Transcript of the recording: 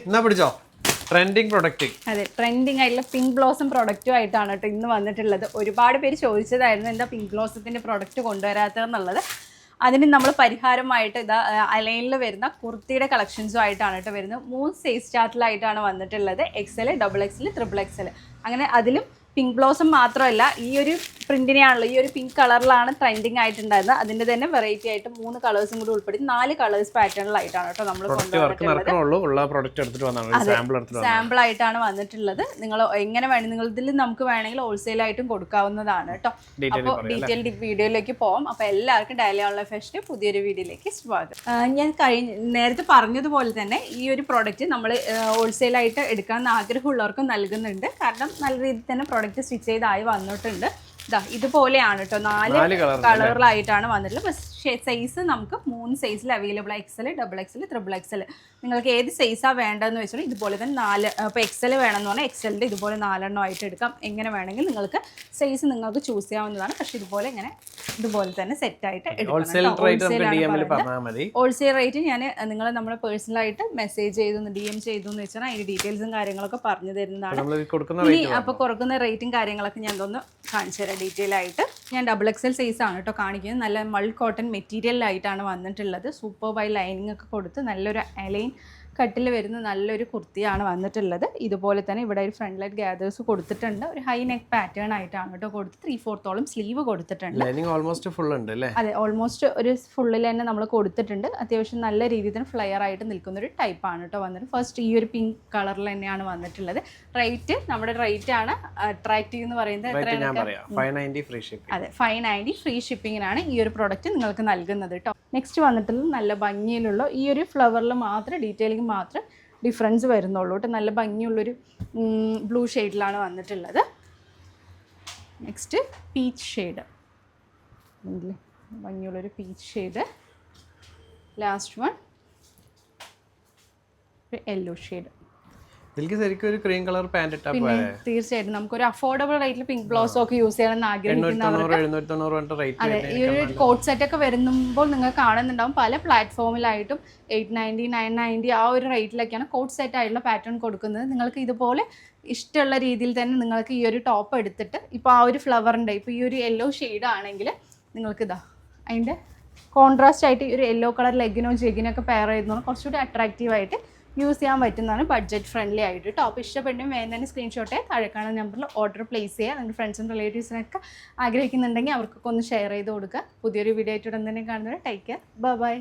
എന്നാ പിടിച്ചോ trending product. അതെ, ട്രെൻഡിങ് ആയിട്ടുള്ള പിങ്ക് ബ്ലോസം പ്രൊഡക്റ്റും ആയിട്ടാണ് കേട്ടോ ഇന്ന് വന്നിട്ടുള്ളത്. ഒരുപാട് പേര് ചോദിച്ചതായിരുന്നു എന്താ പിങ്ക് ബ്ലോസത്തിന്റെ പ്രൊഡക്റ്റ് കൊണ്ടുവരാത്തതെന്നുള്ളത്. അതിന് നമ്മൾ പരിഹാരമായിട്ട് ഇതാ അലൈനിൽ വരുന്ന കുർത്തിയുടെ കളക്ഷൻസും ആയിട്ടാണ് കേട്ടോ വരുന്നത്. 3 സൈസ് ചാർട്ടിലായിട്ടാണ് വന്നിട്ടുള്ളത്. XL, XXL, XXL. അങ്ങനെ അതിലും പിങ്ക് ബ്ലോസം മാത്രമല്ല, ഈ ഒരു പ്രിന്റിനെയാണല്ലോ, ഈ ഒരു പിങ്ക് കളറിലാണ് ട്രെൻഡിങ് ആയിട്ടുണ്ടായിരുന്നത്. അതിന്റെ തന്നെ വെറൈറ്റി ആയിട്ട് 3 കളേഴ്സും കൂടി ഉൾപ്പെടുത്തി 4 കളേഴ്സ് പാറ്റേണിലായിട്ടാണ് കേട്ടോ നമ്മൾ കൊണ്ടുവന്നിട്ടുള്ളത്. സാമ്പിൾ ആയിട്ടാണ് വന്നിട്ടുള്ളത്. നിങ്ങൾ എങ്ങനെ വേണം, നിങ്ങൾ ഇതിൽ നമുക്ക് വേണമെങ്കിൽ ഹോൾസെയിൽ ആയിട്ടും കൊടുക്കാവുന്നതാണ് കേട്ടോ. അപ്പോൾ ഡീറ്റെയിൽ വീഡിയോയിലേക്ക് പോവാം. അപ്പോൾ എല്ലാവർക്കും ഡെയിലി ഓൺലൈൻ ഫാഷന്റെ പുതിയൊരു വീഡിയോയിലേക്ക് സ്വാഗതം. ഞാൻ നേരത്തെ പറഞ്ഞതുപോലെ തന്നെ ഈ ഒരു പ്രോഡക്റ്റ് നമ്മൾ ഹോൾസെയിലായിട്ട് എടുക്കണമെന്ന് ആഗ്രഹമുള്ളവർക്കും നൽകുന്നുണ്ട്. കാരണം നല്ല രീതിയിൽ തന്നെ പ്രോഡക്റ്റ് സ്റ്റിച്ച് ചെയ്തായി വന്നിട്ടുണ്ട്. ഇതുപോലെയാണ് കേട്ടോ, 4 കളറിലായിട്ടാണ് വന്നിട്ടുള്ളത്. പക്ഷേ സൈസ് നമുക്ക് 3 സൈസിൽ അവൈലബിൾ ആണ്. XL, XXL, XXL. നിങ്ങൾക്ക് ഏത് സൈസാണ് വേണ്ടതെന്ന് വെച്ചാൽ ഇതുപോലെ തന്നെ 4. ഇപ്പോൾ XL വേണമെന്ന് പറഞ്ഞാൽ XLൻ്റെ ഇതുപോലെ 4 എണ്ണം ആയിട്ട് എടുക്കാം. എങ്ങനെ വേണമെങ്കിൽ നിങ്ങൾക്ക് സൈസ് നിങ്ങൾക്ക് ചൂസ് ചെയ്യാവുന്നതാണ്. പക്ഷേ ഇതുപോലെ തന്നെ സെറ്റായിട്ട് ഹോൾസെയിൽ റേറ്റ് ഞാൻ നിങ്ങൾ നമ്മുടെ പേഴ്സണലായിട്ട് മെസ്സേജ് ചെയ്തു DM ചെയ്തു എന്ന് വെച്ചാൽ അതിൻ്റെ ഡീറ്റെയിൽസും കാര്യങ്ങളൊക്കെ പറഞ്ഞു തരുന്നതാണ്. ഇനി അപ്പോൾ കൊടുക്കുന്ന റേറ്റും കാര്യങ്ങളൊക്കെ ഞാൻ ഒന്ന് കാണിച്ചു തരാം ഡീറ്റെയിൽ ആയിട്ട്. ഞാൻ XXL സൈസാണ് കേട്ടോ കാണിക്കുന്നത്. നല്ല മൾ കോട്ടൺ മെറ്റീരിയലായിട്ടാണ് വന്നിട്ടുള്ളത്. സൂപ്പർബായി ലൈനിങ് ഒക്കെ കൊടുത്ത് നല്ലൊരു അലൈൻ കട്ടിൽ വരുന്ന നല്ലൊരു കുർത്തിയാണ് വന്നിട്ടുള്ളത്. ഇതുപോലെ തന്നെ ഇവിടെ ഒരു ഫ്രണ്ട് ലൈറ്റ് ഗ്യാദേഴ്സ് കൊടുത്തിട്ടുണ്ട്. ഒരു ഹൈ നെക്ക് പാറ്റേൺ ആയിട്ടാണ് കേട്ടോ കൊടുത്ത് 3/4 സ്ലീവ് കൊടുത്തിട്ടുണ്ട്. ഓൾമോസ്റ്റ് ഫുൾ ഉണ്ട് അല്ലേ? അതെ, ഓൾമോസ്റ്റ് ഒരു ഫുള്ളിൽ തന്നെ നമ്മൾ കൊടുത്തിട്ടുണ്ട്. അത്യാവശ്യം നല്ല രീതിയിൽ തന്നെ ഫ്ലെയർ ആയിട്ട് നിൽക്കുന്ന ഒരു ടൈപ്പാണ് കേട്ടോ വന്നിട്ട്. ഫസ്റ്റ് ഈ ഒരു പിങ്ക് കളറിൽ തന്നെയാണ് വന്നിട്ടുള്ളത്. റേറ്റ് നമ്മുടെ റേറ്റ് ആണ് അട്രാക്റ്റീവ് എന്ന് പറയുന്നത്. അതെ, 590 ഫ്രീ ഷിപ്പിങ്ങിനാണ് ഈ ഒരു പ്രോഡക്റ്റ് നിങ്ങൾക്ക് നൽകുന്നത് കേട്ടോ. നെക്സ്റ്റ് വന്നിട്ടുള്ളത് നല്ല ഭംഗിയിലുള്ള ഈ ഒരു ഫ്ലവറിൽ മാത്രം ഡീറ്റെയിലിംഗ് മാത്രം ഡിഫറൻസ് വരുന്നുള്ളൂ കേട്ടോ. നല്ല ഭംഗിയുള്ളൊരു ബ്ലൂ ഷെയ്ഡിലാണ് വന്നിട്ടുള്ളത്. നെക്സ്റ്റ് പീച്ച് ഷെയ്ഡ്, ഭംഗിയുള്ളൊരു പീച്ച് ഷെയ്ഡ്. ലാസ്റ്റ് വൺ ഒരു യെല്ലോ ഷെയ്ഡ്. തീർച്ചയായിട്ടും നമുക്കൊരു അഫോർഡബിൾ റേറ്റിൽ പിങ്ക് ബ്ലൗസ് ഒക്കെ യൂസ് ചെയ്യണമെന്ന് ആഗ്രഹിക്കുന്നവർക്ക് അതെ, ഈ ഒരു കോട്ട് സെറ്റ് ഒക്കെ വരുമ്പോൾ നിങ്ങൾ കാണുന്നുണ്ടാവും പല പ്ലാറ്റ്ഫോമിലായിട്ടും 890, 990 ആ ഒരു റേറ്റിലൊക്കെയാണ് കോട്ട് സെറ്റ് ആയിട്ടുള്ള പാറ്റേൺ കൊടുക്കുന്നത്. നിങ്ങൾക്ക് ഇതുപോലെ ഇഷ്ടമുള്ള രീതിയിൽ തന്നെ നിങ്ങൾക്ക് ഈ ഒരു ടോപ്പ് എടുത്തിട്ട് ഇപ്പോൾ ആ ഒരു ഫ്ലവറിൻ്റെ ഇപ്പോൾ ഈ ഒരു യെല്ലോ ഷെയ്ഡ് ആണെങ്കിൽ നിങ്ങൾക്ക് അതിൻ്റെ കോൺട്രാസ്റ്റ് ആയിട്ട് ഈ ഒരു യെല്ലോ കളർ ലെഗിനോ ജെഗിനൊക്കെ പെയർ ചെയ്തോണ്ട് കുറച്ചുകൂടി അട്രാക്റ്റീവായിട്ട് യൂസ് ചെയ്യാൻ പറ്റുന്നതാണ്. ബഡ്ജറ്റ് ഫ്രണ്ട്ലി ആയിട്ട് ടോപ്പ് ഇഷ്ടപ്പെടും വേണ്ടതിന് സ്ക്രീൻഷോട്ട് താഴെ കാണുന്ന നമ്പറിൽ ഓർഡർ പ്ലേസ് ചെയ്യുക. നിങ്ങളുടെ ഫ്രണ്ട്സും റിലേറ്റീവ്സിനൊക്കെ ആഗ്രഹിക്കുന്നുണ്ടെങ്കിൽ അവർക്കൊക്കെ ഒന്ന് ഷെയർ ചെയ്ത് കൊടുക്കുക. പുതിയൊരു വീഡിയോ ആയിട്ട് ഉടൻ തന്നെ കാണുന്നത്. Take care, by.